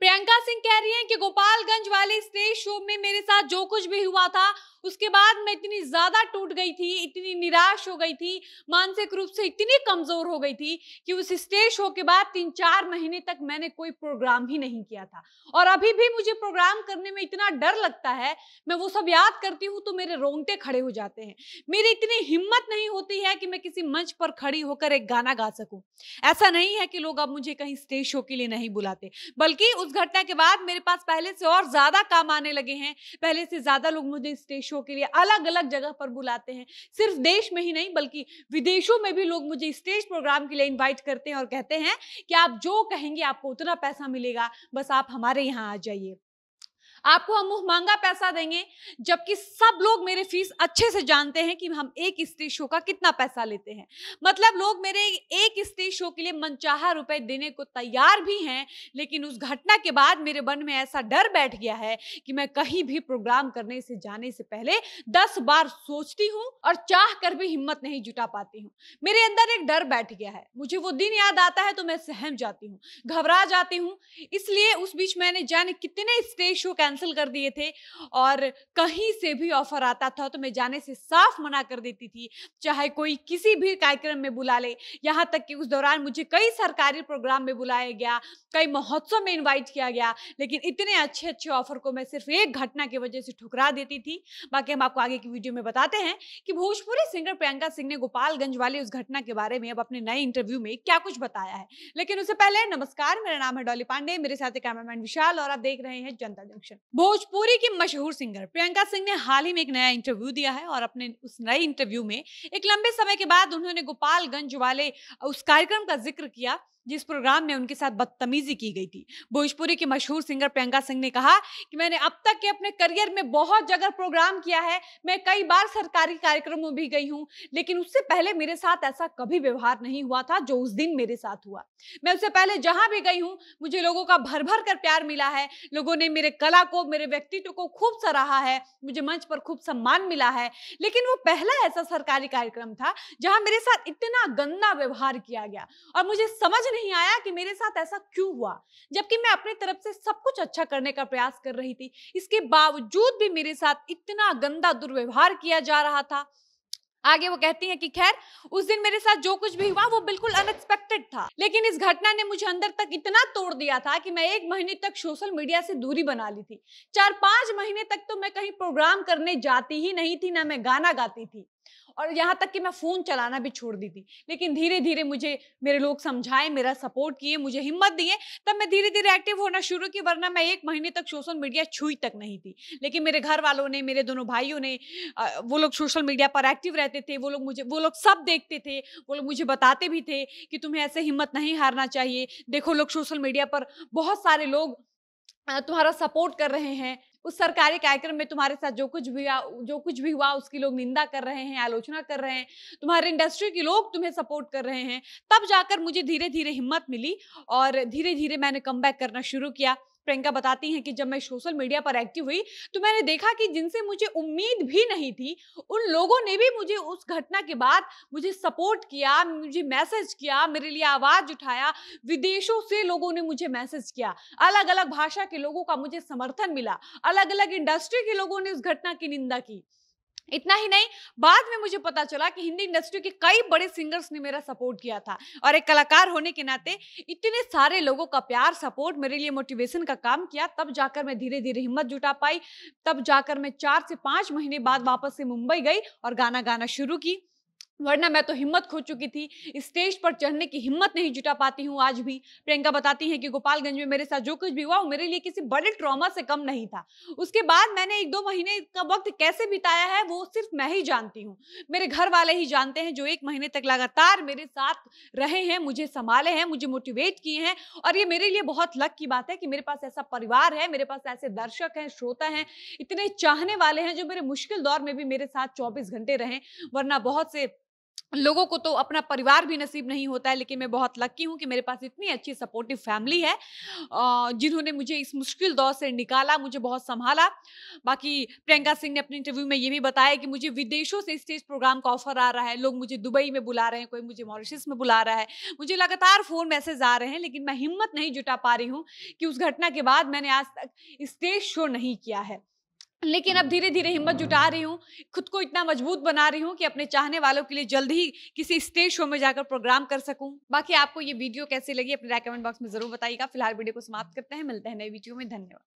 प्रियंका सिंह कह रही हैं कि गोपालगंज वाले स्टेज शो में मेरे साथ जो कुछ भी हुआ था उसके बाद मैं इतनी ज्यादा टूट गई थी, इतनी निराश हो गई थी, मानसिक रूप से इतनी कमजोर हो गई थी कि उस स्टेज शो के बाद 3-4 महीने तक मैंने कोई प्रोग्राम ही नहीं किया था। और अभी भी मुझे प्रोग्राम करने में इतना डर लगता है, मैं वो सब याद करती हूँ तो मेरे रोंगटे खड़े हो जाते हैं। मेरी इतनी हिम्मत नहीं होती है कि मैं किसी मंच पर खड़ी होकर एक गाना गा सकूं। ऐसा नहीं है कि लोग अब मुझे कहीं स्टेज शो के लिए नहीं बुलाते, बल्कि उस घटना के बाद मेरे पास पहले से और ज्यादा काम आने लगे हैं। पहले से ज्यादा लोग मुझे स्टेज शो के लिए अलग अलग जगह पर बुलाते हैं। सिर्फ देश में ही नहीं बल्कि विदेशों में भी लोग मुझे स्टेज प्रोग्राम के लिए इनवाइट करते हैं और कहते हैं कि आप जो कहेंगे आपको उतना पैसा मिलेगा, बस आप हमारे यहाँ आ जाइए, आपको हम मुंह मांगा पैसा देंगे। जबकि सब लोग मेरे फीस अच्छे से जानते हैं कि हम एक स्टेज शो का कितना पैसा लेते हैं। मतलब लोग मेरे एक स्टेज शो के लिए मनचाहा रुपए देने को तैयार भी हैं, लेकिन उस घटना के बाद मेरे मन में ऐसा डर बैठ गया है कि मैं कहीं भी प्रोग्राम करने से जाने से पहले 10 बार सोचती हूँ और चाह कर भी हिम्मत नहीं जुटा पाती हूँ। मेरे अंदर एक डर बैठ गया है, मुझे वो दिन याद आता है तो मैं सहम जाती हूँ, घबरा जाती हूँ। इसलिए उस बीच मैंने जाने कितने स्टेज शो कैंसिल कर दिए थे और कहीं से भी ऑफर आता था तो मैं जाने से साफ मना कर देती थी, चाहे कोई किसी भी कार्यक्रम में बुला ले। यहाँ तक कि उस दौरान मुझे कई सरकारी प्रोग्राम में बुलाया गया, कई महोत्सव में इनवाइट किया गया, लेकिन इतने अच्छे अच्छे ऑफर को मैं सिर्फ एक घटना की वजह से ठुकरा देती थी। बाकी हम आपको आगे की वीडियो में बताते हैं कि भोजपुरी सिंगर प्रियंका सिंह ने गोपालगंज वाली उस घटना के बारे में अब अपने नए इंटरव्यू में क्या कुछ बताया है। लेकिन उससे पहले नमस्कार, मेरा नाम है डॉली पांडे, मेरे साथ कैमरामैन विशाल और आप देख रहे हैं जनता जंक्शन। भोजपुरी की मशहूर सिंगर प्रियंका सिंह ने हाल ही में एक नया इंटरव्यू दिया है और अपने उस नए इंटरव्यू में एक लंबे समय के बाद उन्होंने गोपालगंज वाले उस कार्यक्रम का जिक्र किया जिस प्रोग्राम में उनके साथ बदतमीजी की गई थी। भोजपुरी की मशहूर सिंगर प्रियंका सिंह ने कहा कि मैंने अब तक के अपने करियर में बहुत जगह प्रोग्राम किया है, मैं कई बार सरकारी कार्यक्रमों में भी गई हूं, लेकिन उससे पहले मेरे साथ ऐसा कभी व्यवहार नहीं हुआ था जो उस दिन मेरे साथ हुआ। मैं उससे पहले जहां भी गई हूं मुझे लोगों का भर भर कर प्यार मिला है, लोगों ने मेरे कला को, मेरे व्यक्तित्व को खूब सराहा है, मुझे मंच पर खूब सम्मान मिला है। लेकिन वो पहला ऐसा सरकारी कार्यक्रम था जहां मेरे साथ इतना गंदा व्यवहार किया गया और मुझे समझ नहीं आया कि मेरे साथ ऐसा क्यों हुआ, जबकि मैं अपनी तरफ से सब कुछ अच्छा करने का प्रयास कर रही थी। इसके बावजूद भी मेरे साथ इतना गंदा दुर्व्यवहार किया जा रहा था। आगे वो कहती हैं कि खैर उस दिन मेरे साथ जो कुछ भी हुआ वो बिल्कुल अनएक्सपेक्टेड था, लेकिन इस घटना ने मुझे अंदर तक इतना तोड़ दिया था कि मैं 1 महीने तक सोशल मीडिया से दूरी बना ली थी। 4-5 महीने तक तो मैं कहीं प्रोग्राम करने जाती ही नहीं थी, ना मैं गाना गाती थी और यहाँ तक कि मैं फोन चलाना भी छोड़ दी थी। लेकिन धीरे धीरे मुझे मेरे लोग समझाए, मेरा सपोर्ट किए, मुझे हिम्मत दिए, तब मैं धीरे धीरे एक्टिव होना शुरू की, वरना मैं 1 महीने तक सोशल मीडिया छुई तक नहीं थी। लेकिन मेरे घर वालों ने, मेरे दोनों भाइयों ने, वो लोग सोशल मीडिया पर एक्टिव रहते थे, वो लोग सब देखते थे, वो लोग मुझे बताते भी थे कि तुम्हें ऐसे हिम्मत नहीं हारना चाहिए, देखो लोग सोशल मीडिया पर बहुत सारे लोग तुम्हारा सपोर्ट कर रहे हैं, उस सरकारी कार्यक्रम में तुम्हारे साथ जो कुछ भी हुआ उसकी लोग निंदा कर रहे हैं, आलोचना कर रहे हैं, तुम्हारे इंडस्ट्री के लोग तुम्हें सपोर्ट कर रहे हैं। तब जाकर मुझे धीरे धीरे हिम्मत मिली और धीरे धीरे मैंने कमबैक करना शुरू किया। प्रियंका बताती हैं कि जब मैं सोशल मीडिया पर एक्टिव हुई तो मैंने देखा कि जिनसे मुझे उम्मीद भी नहीं थी उन लोगों ने भी मुझे उस घटना के बाद मुझे सपोर्ट किया, मुझे मैसेज किया, मेरे लिए आवाज उठाया। विदेशों से लोगों ने मुझे मैसेज किया, अलग अलग भाषा के लोगों का मुझे समर्थन मिला, अलग अलग इंडस्ट्री के लोगों ने उस घटना की निंदा की। इतना ही नहीं, बाद में मुझे पता चला कि हिंदी इंडस्ट्री के कई बड़े सिंगर्स ने मेरा सपोर्ट किया था और एक कलाकार होने के नाते इतने सारे लोगों का प्यार, सपोर्ट मेरे लिए मोटिवेशन का काम किया। तब जाकर मैं धीरे धीरे हिम्मत जुटा पाई, तब जाकर मैं 4 से 5 महीने बाद वापस से मुंबई गई और गाना गाना शुरू की, वरना मैं तो हिम्मत खो चुकी थी। स्टेज पर चढ़ने की हिम्मत नहीं जुटा पाती हूँ आज भी। प्रियंका बताती हैं कि गोपालगंज में मेरे साथ जो कुछ भी हुआ वो मेरे लिए किसी बड़े ट्रॉमा से कम नहीं था। उसके बाद मैंने 1-2 महीने का वक्त कैसे बिताया है वो सिर्फ मैं ही जानती हूँ, मेरे घर वाले ही जानते हैं, जो 1 महीने तक लगातार मेरे साथ रहे हैं, मुझे संभाले हैं, मुझे मोटिवेट किए हैं। और ये मेरे लिए बहुत लक की बात है कि मेरे पास ऐसा परिवार है, मेरे पास ऐसे दर्शक हैं, श्रोता हैं, इतने चाहने वाले हैं जो मेरे मुश्किल दौर में भी मेरे साथ 24 घंटे रहे। वरना बहुत से लोगों को तो अपना परिवार भी नसीब नहीं होता है, लेकिन मैं बहुत लकी हूँ कि मेरे पास इतनी अच्छी सपोर्टिव फैमिली है जिन्होंने मुझे इस मुश्किल दौर से निकाला, मुझे बहुत संभाला। बाकी प्रियंका सिंह ने अपने इंटरव्यू में ये भी बताया कि मुझे विदेशों से स्टेज प्रोग्राम का ऑफर आ रहा है, लोग मुझे दुबई में बुला रहे हैं, कोई मुझे मॉरिशस में बुला रहा है, मुझे लगातार फोन मैसेज आ रहे हैं, लेकिन मैं हिम्मत नहीं जुटा पा रही हूँ कि उस घटना के बाद मैंने आज तक स्टेज शो नहीं किया है। लेकिन अब धीरे-धीरे हिम्मत जुटा रही हूँ, खुद को इतना मजबूत बना रही हूँ कि अपने चाहने वालों के लिए जल्द ही किसी स्टेज शो में जाकर प्रोग्राम कर सकूँ। बाकी आपको ये वीडियो कैसी लगी अपने राय कमेंट बॉक्स में ज़रूर बताइएगा। फिलहाल वीडियो को समाप्त करते हैं, मिलते हैं नए वीडियो में। धन्यवाद।